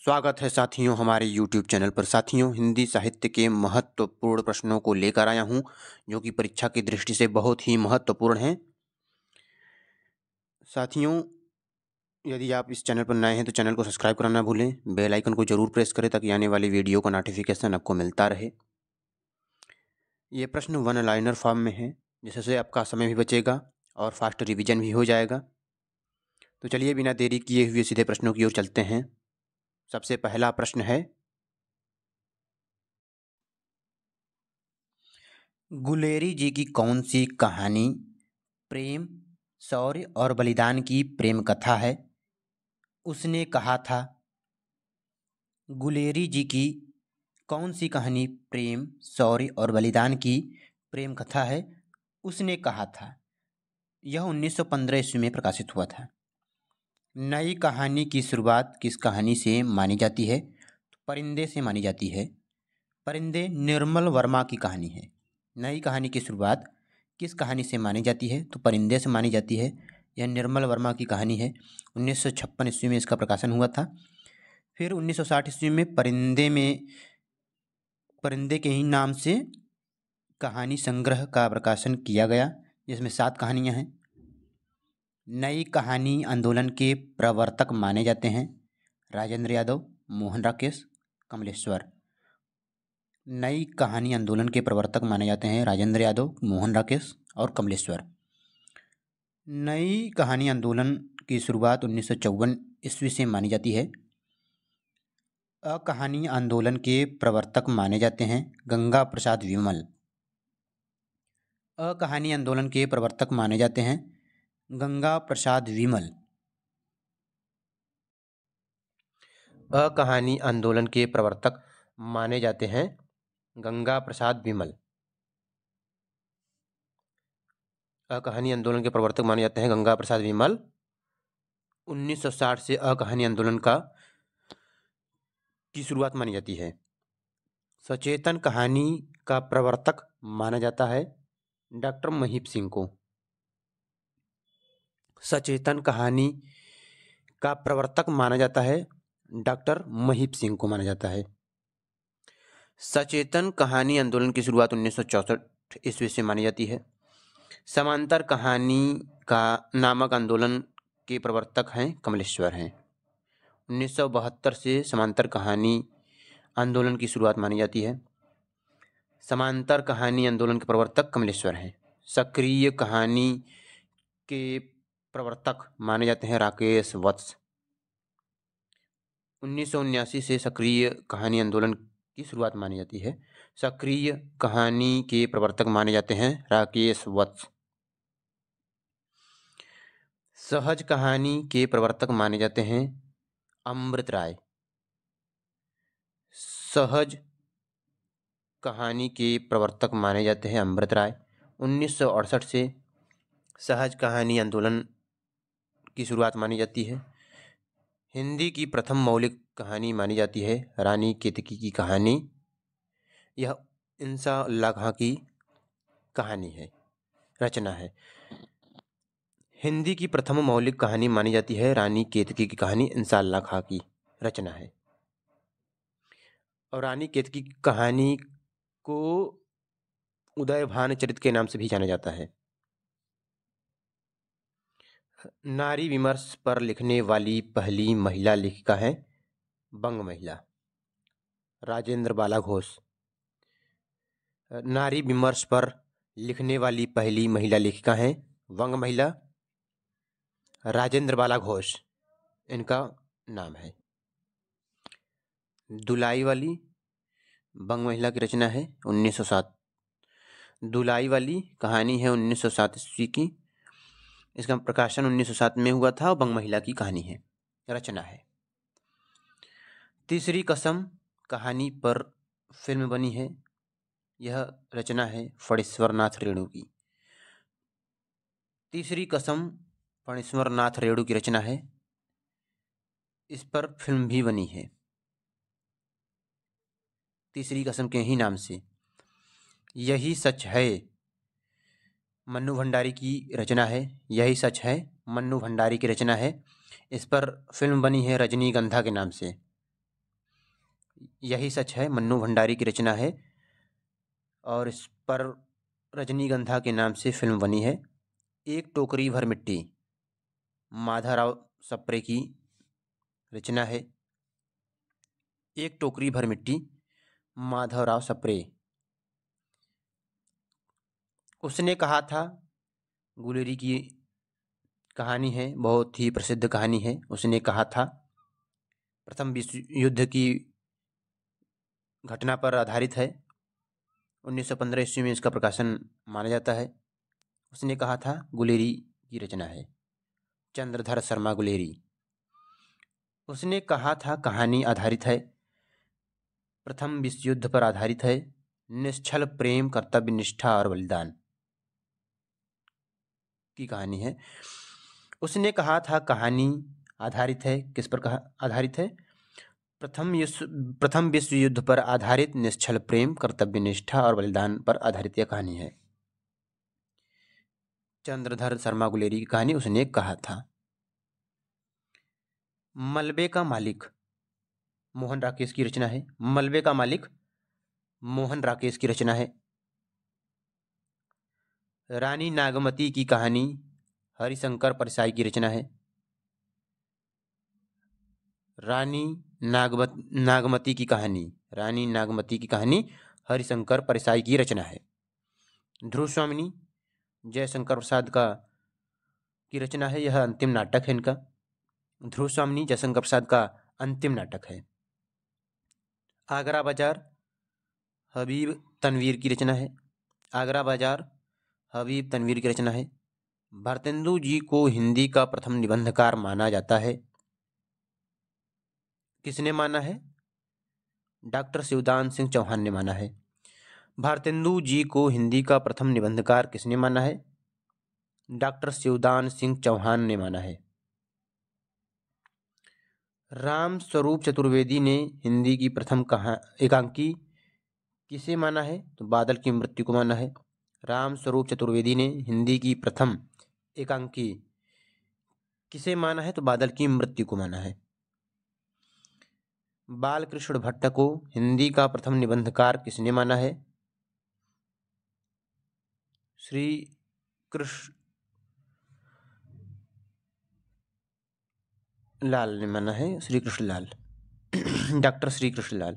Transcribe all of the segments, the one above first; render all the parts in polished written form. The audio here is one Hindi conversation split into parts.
स्वागत है साथियों हमारे YouTube चैनल पर। साथियों, हिंदी साहित्य के महत्वपूर्ण प्रश्नों को लेकर आया हूं जो कि परीक्षा की दृष्टि से बहुत ही महत्वपूर्ण हैं। साथियों, यदि आप इस चैनल पर नए हैं तो चैनल को सब्सक्राइब करना ना भूलें, बेल आइकन को जरूर प्रेस करें ताकि आने वाली वीडियो का नोटिफिकेशन आपको मिलता रहे। ये प्रश्न वन लाइनर फॉर्म में है, जिससे आपका समय भी बचेगा और फास्ट रिवीजन भी हो जाएगा। तो चलिए बिना देरी किए हुए सीधे प्रश्नों की ओर चलते हैं। सबसे पहला प्रश्न है, गुलेरी जी की कौन सी कहानी प्रेम, शौर्य और बलिदान की प्रेम कथा है? उसने कहा था। गुलेरी जी की कौन सी कहानी प्रेम, शौर्य और बलिदान की प्रेम कथा है? उसने कहा था। यह 1915 ईस्वी में प्रकाशित हुआ था। नई कहानी की शुरुआत किस कहानी से मानी जाती है? तो परिंदे से मानी जाती है। परिंदे निर्मल वर्मा की कहानी है। नई कहानी की शुरुआत किस कहानी से मानी जाती है? तो परिंदे से मानी जाती है। यह निर्मल वर्मा की कहानी है। 1956 ईस्वी में इसका प्रकाशन हुआ था। फिर 1960 ईस्वी में परिंदे के ही नाम से कहानी संग्रह का प्रकाशन किया गया, जिसमें 7 कहानियां हैं। नई कहानी आंदोलन के प्रवर्तक माने जाते हैं राजेंद्र यादव, मोहन राकेश, कमलेश्वर। नई कहानी आंदोलन के प्रवर्तक माने जाते हैं राजेंद्र यादव, मोहन राकेश और कमलेश्वर। नई कहानी आंदोलन की शुरुआत 1954 ईस्वी से मानी जाती है। कहानी आंदोलन के प्रवर्तक माने जाते हैं गंगा प्रसाद विमल। कहानी आंदोलन के प्रवर्तक माने जाते हैं गंगा प्रसाद विमल। कहानी आंदोलन के प्रवर्तक माने जाते हैं गंगा प्रसाद विमल। कहानी आंदोलन के प्रवर्तक माने जाते हैं गंगा प्रसाद विमल। 1960 से कहानी आंदोलन की शुरुआत मानी जाती है। सचेतन कहानी का प्रवर्तक माना जाता है डॉक्टर महीप सिंह को। सचेतन कहानी का प्रवर्तक माना जाता है डॉक्टर महीप सिंह को माना जाता है। सचेतन कहानी आंदोलन की शुरुआत 1964 ईस्वी से मानी जाती है। समांतर कहानी का नामक आंदोलन के प्रवर्तक हैं कमलेश्वर हैं। 1972 से समांतर कहानी आंदोलन की शुरुआत मानी जाती है। समांतर कहानी आंदोलन के प्रवर्तक कमलेश्वर हैं। सक्रिय कहानी के प्रवर्तक माने जाते हैं राकेश वत्स। 1979 से सक्रिय कहानी आंदोलन की शुरुआत मानी जाती है। सक्रिय कहानी के प्रवर्तक माने जाते हैं राकेश वत्स। सहज कहानी के प्रवर्तक माने जाते हैं अमृत राय। सहज कहानी के प्रवर्तक माने जाते हैं अमृत राय। 1968 से सहज कहानी आंदोलन की शुरुआत मानी जाती है। हिंदी की प्रथम मौलिक कहानी मानी जाती है रानी केतकी की कहानी। यह इंसा अल्लाह खां की कहानी है, रचना है। हिंदी की प्रथम मौलिक कहानी मानी जाती है रानी केतकी की कहानी, इंसा अल्लाह खां की रचना है। और रानी केतकी की कहानी को उदयभान चरित के नाम से भी जाना जाता है। नारी विमर्श पर लिखने वाली पहली महिला लेखिका है बंग महिला राजेंद्र बाला घोष। नारी विमर्श पर लिखने वाली पहली महिला लेखिका हैं वंग महिला राजेंद्र बाला घोष, इनका नाम है। दुलाई वाली बंग महिला की रचना है 1907। दुलाई वाली कहानी है 1907 ईस्वी की। इसका प्रकाशन 1907 में हुआ था और बंग महिला की कहानी है, रचना है। तीसरी कसम कहानी पर फिल्म बनी है। यह रचना है फणीश्वर नाथ रेणु की। तीसरी कसम फणीश्वर नाथ रेणु की रचना है। इस पर फिल्म भी बनी है तीसरी कसम के ही नाम से। यही सच है मन्नू भंडारी की रचना है। यही सच है मन्नू भंडारी की रचना है। इस पर फिल्म बनी है रजनीगंधा के नाम से। यही सच है मन्नू भंडारी की रचना है और इस पर रजनीगंधा के नाम से फिल्म बनी है। एक टोकरी भर मिट्टी माधवराव सप्रे की रचना है। एक टोकरी भर मिट्टी माधवराव सप्रे। उसने कहा था, गुलेरी की कहानी है, बहुत ही प्रसिद्ध कहानी है। उसने कहा था प्रथम विश्व युद्ध की घटना पर आधारित है। 1915 ईस्वी में इसका प्रकाशन माना जाता है। उसने कहा था गुलेरी की रचना है, चंद्रधर शर्मा गुलेरी। उसने कहा था कहानी आधारित है, प्रथम विश्व युद्ध पर आधारित है, निश्छल प्रेम कर्तव्य निष्ठा और बलिदान की कहानी है। उसने कहा था कहानी आधारित है, किस पर आधारित है? प्रथम विश्व युद्ध पर आधारित निश्छल प्रेम कर्तव्य निष्ठा और बलिदान पर आधारित यह कहानी है। चंद्रधर शर्मा गुलेरी की कहानी उसने कहा था। मलबे का मालिक मोहन राकेश की रचना है। मलबे का मालिक मोहन राकेश की रचना है। रानी नागमती की कहानी हरिशंकर परसाई की रचना है। रानी नागमती की कहानी हरिशंकर परसाई की रचना है। ध्रुव स्वामिनी जयशंकर प्रसाद का की रचना है। यह अंतिम नाटक है इनका। ध्रुव स्वामिनी जयशंकर प्रसाद का अंतिम नाटक है। आगरा बाजार हबीब तनवीर की रचना है। आगरा बाजार हबीब तनवीर की रचना है। भारतेंदु जी को हिंदी का प्रथम निबंधकार माना जाता है। किसने माना है? डॉक्टर शिवदान सिंह चौहान ने माना है। भारतेंदु जी को हिंदी का प्रथम निबंधकार किसने माना है? डॉक्टर शिवदान सिंह चौहान ने माना है। राम स्वरूप चतुर्वेदी ने हिंदी की प्रथम एकांकी किसे माना है? तो बादल की मृत्यु को माना है। राम स्वरूप चतुर्वेदी ने हिंदी की प्रथम एकांकी किसे माना है? तो बादल की मृत्यु को माना है। बालकृष्ण भट्ट को हिंदी का प्रथम निबंधकार किसने माना है? श्री कृष्ण लाल ने माना है। श्री कृष्ण लाल डॉक्टर श्री कृष्ण लाल।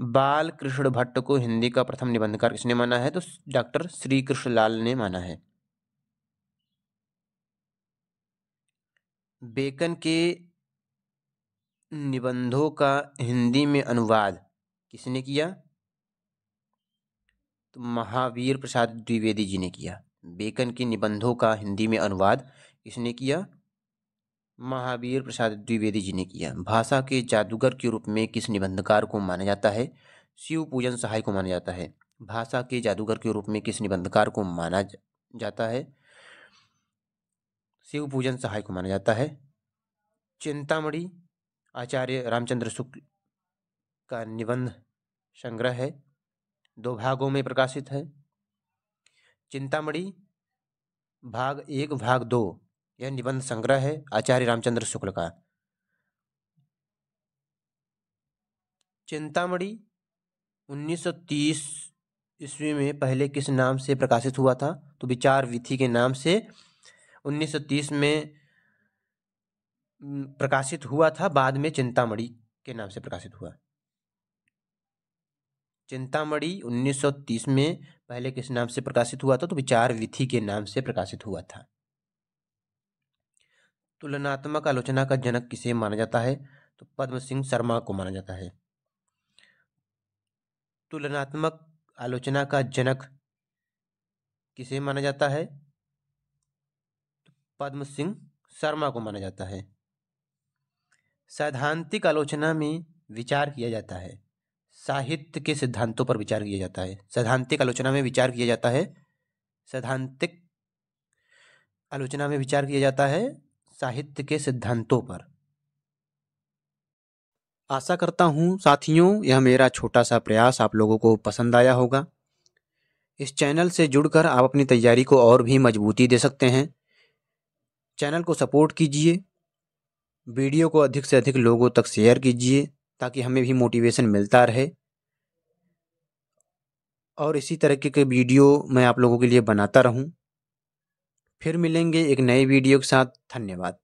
बाल कृष्ण भट्ट को हिंदी का प्रथम निबंधकार किसने माना है? तो डॉक्टर श्री कृष्ण लाल ने माना है। बेकन के निबंधों का हिंदी में अनुवाद किसने किया? तो महावीर प्रसाद द्विवेदी जी ने किया। बेकन के निबंधों का हिंदी में अनुवाद किसने किया? महावीर प्रसाद द्विवेदी जी ने किया। भाषा के जादूगर के रूप में किस निबंधकार को माना जाता है? शिव पूजन सहाय को माना जाता है। भाषा के जादूगर के रूप में किस निबंधकार को माना जाता है? शिव पूजन सहाय को माना जाता है। चिंतामणि आचार्य रामचंद्र शुक्ल का निबंध संग्रह है, 2 भागों में प्रकाशित है। चिंतामणि भाग 1 भाग 2 यह निबंध संग्रह है आचार्य रामचंद्र शुक्ल का। चिंतामणि 1930 ईस्वी में पहले किस नाम से प्रकाशित हुआ था? तो विचार विधि के नाम से 1930 में प्रकाशित हुआ था। बाद में चिंतामणि के नाम से प्रकाशित हुआ। चिंतामणि 1930 में पहले किस नाम से प्रकाशित हुआ था? तो विचार विधि के नाम से प्रकाशित हुआ था। तुलनात्मक आलोचना का जनक किसे माना जाता है? तो पद्म सिंह शर्मा को माना जाता है। तुलनात्मक आलोचना का जनक किसे माना जाता है? पद्म सिंह शर्मा को माना जाता है। सैद्धांतिक आलोचना में विचार किया जाता है, साहित्य के सिद्धांतों पर विचार किया जाता है। सैद्धांतिक आलोचना में विचार किया जाता है, सैद्धांतिक आलोचना में विचार किया जाता है साहित्य के सिद्धांतों पर। आशा करता हूँ साथियों यह मेरा छोटा सा प्रयास आप लोगों को पसंद आया होगा। इस चैनल से जुड़कर आप अपनी तैयारी को और भी मजबूती दे सकते हैं। चैनल को सपोर्ट कीजिए, वीडियो को अधिक से अधिक लोगों तक शेयर कीजिए ताकि हमें भी मोटिवेशन मिलता रहे और इसी तरीके के वीडियो मैं आप लोगों के लिए बनाता रहूं। फिर मिलेंगे एक नए वीडियो के साथ। धन्यवाद।